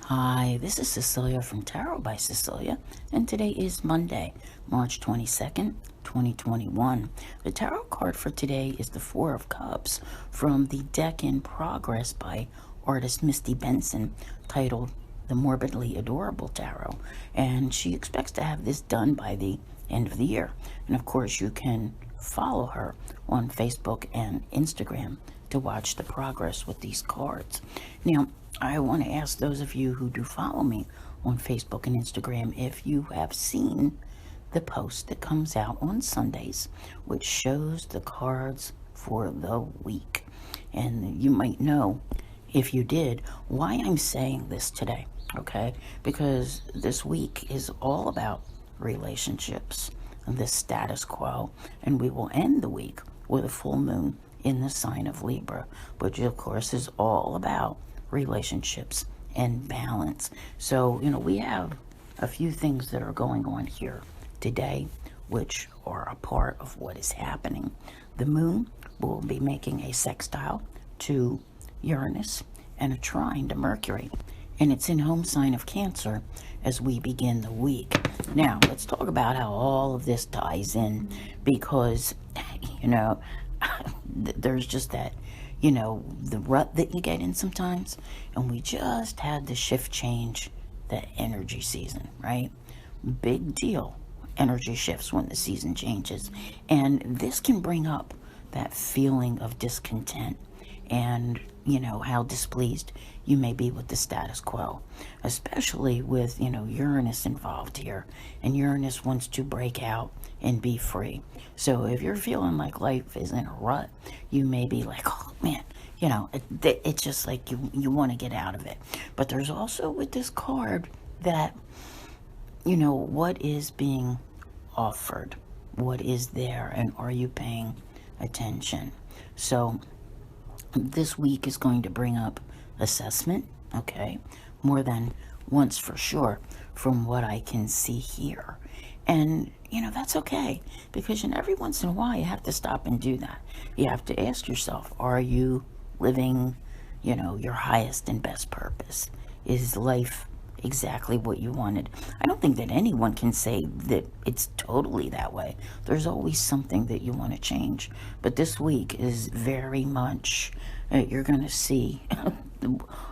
Hi, this is Cecilia from Tarot by Cecilia, and today is Monday, March 22nd, 2021. The tarot card for today is the Four of Cups from the deck in progress by artist Misty Benson, titled The Morbidly Adorable Tarot, and she expects to have this done by the end of the year. And of course, you can follow her on Facebook and Instagram to watch the progress with these cards. Now, I want to ask those of you who do follow me on Facebook and Instagram if you have seen the post that comes out on Sundays, which shows the cards for the week. And you might know, if you did, why I'm saying this today, okay? Because this week is all about relationships, the status quo, and we will end the week with a full moon in the sign of Libra, which of course is all about relationships and balance. So, we have a few things that are going on here today, which are a part of what is happening. The moon will be making a sextile to Uranus and a trine to Mercury, and it's in home sign of Cancer as we begin the week. Now, let's talk about how all of this ties in, because, there's just that, the rut that you get in sometimes, and we just had the shift change, the energy season, right? Big deal. Energy shifts when the season changes, and this can bring up that feeling of discontent and how displeased you may be with the status quo, especially with Uranus involved here, and Uranus wants to break out and be free. So if you're feeling like life is in a rut, you may be like, oh man, it's just like you want to get out of it. But there's also with this card that what is being offered, what is there, and are you paying attention? So this week is going to bring up assessment, okay, more than once for sure, from what I can see here. And that's okay, because every once in a while you have to stop and do that. You have to ask yourself, are you living your highest and best purpose? Is life exactly what you wanted? I don't think that anyone can say that it's totally that way. There's always something that you want to change. But this week is very much, you're going to see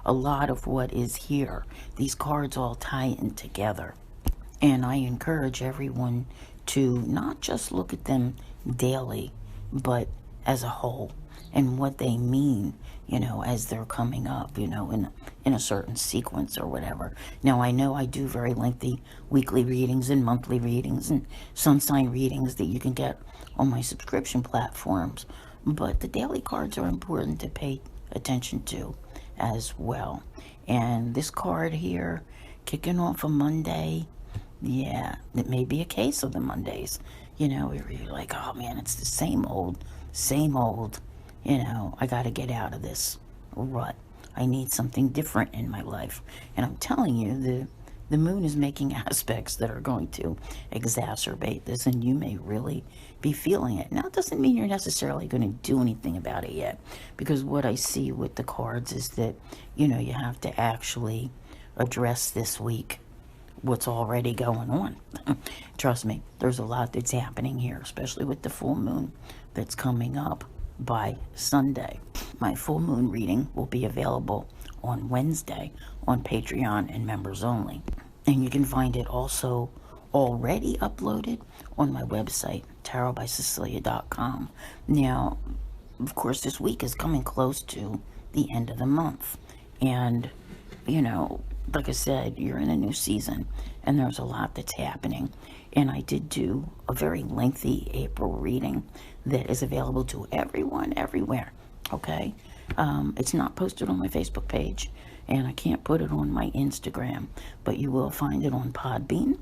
a lot of what is here. These cards all tie in together. And I encourage everyone to not just look at them daily, but as a whole, and what they mean, as they're coming up, in a certain sequence or whatever. Now, I know I do very lengthy weekly readings and monthly readings and sun sign readings that you can get on my subscription platforms, but the daily cards are important to pay attention to as well. And this card here, kicking off a Monday, yeah, it may be a case of the Mondays, where you're like, oh man, it's the same old, I got to get out of this rut. I need something different in my life. And I'm telling you, the moon is making aspects that are going to exacerbate this, and you may really be feeling it. Now, it doesn't mean you're necessarily going to do anything about it yet, because what I see with the cards is that, you have to actually address this week what's already going on. Trust me, there's a lot that's happening here, especially with the full moon that's coming up by Sunday. My full moon reading will be available on Wednesday on Patreon and members only. And you can find it also already uploaded on my website, tarotbycecilia.com. Now, of course, this week is coming close to the end of the month. And, like I said, you're in a new season, and there's a lot that's happening. And I did do a very lengthy April reading that is available to everyone, everywhere, okay? It's not posted on my Facebook page, and I can't put it on my Instagram, but you will find it on Podbean,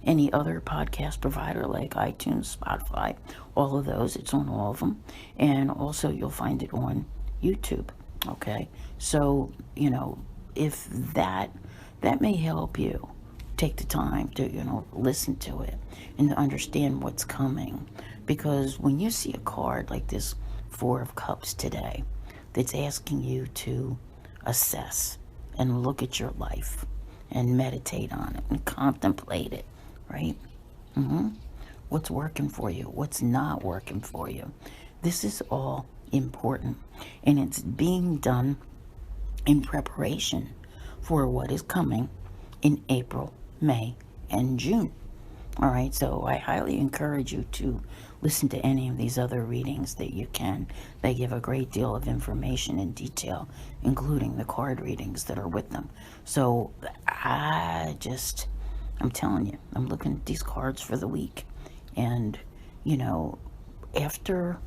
any other podcast provider like iTunes, Spotify, all of those. It's on all of them. And also you'll find it on YouTube, okay? So, if that may help you take the time to listen to it and to understand what's coming, because when you see a card like this Four of Cups today that's asking you to assess, and look at your life and meditate on it and contemplate it, right? What's working for you? What's not working for you? This is all important, and it's being done in preparation for what is coming in April, May, and June. All right, so I highly encourage you to listen to any of these other readings that you can. They give a great deal of information and detail, including the card readings that are with them. So I'm telling you, I'm looking at these cards for the week. And, you know, after,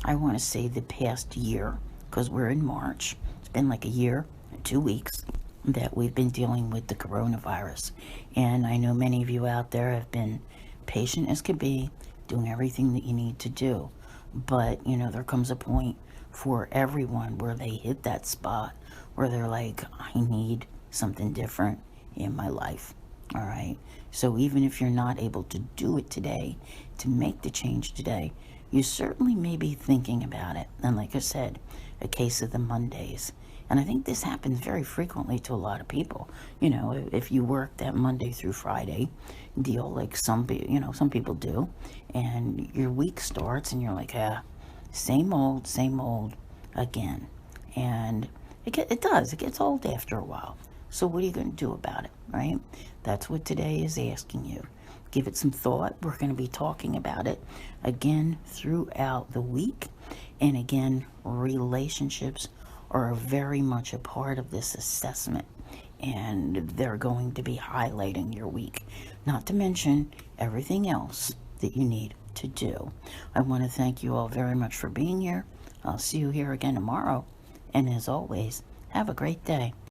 I want to say the past year, because we're in March, it's been like a year and 2 weeks that we've been dealing with the coronavirus. And I know many of you out there have been patient as could be, doing everything that you need to do. But, you know, there comes a point for everyone where they hit that spot where they're like, I need something different in my life. All right. So even if you're not able to do it today, to make the change today, you certainly may be thinking about it. And like I said, a case of the Mondays. And I think this happens very frequently to a lot of people. You know, if you work that Monday through Friday deal, like some people do, and your week starts and you're like, same old again. And it does. It gets old after a while. So what are you going to do about it, right? That's what today is asking you. Give it some thought. We're going to be talking about it again throughout the week. And again, relationships are very much a part of this assessment. And they're going to be highlighting your week. Not to mention everything else that you need to do. I want to thank you all very much for being here. I'll see you here again tomorrow. And as always, have a great day.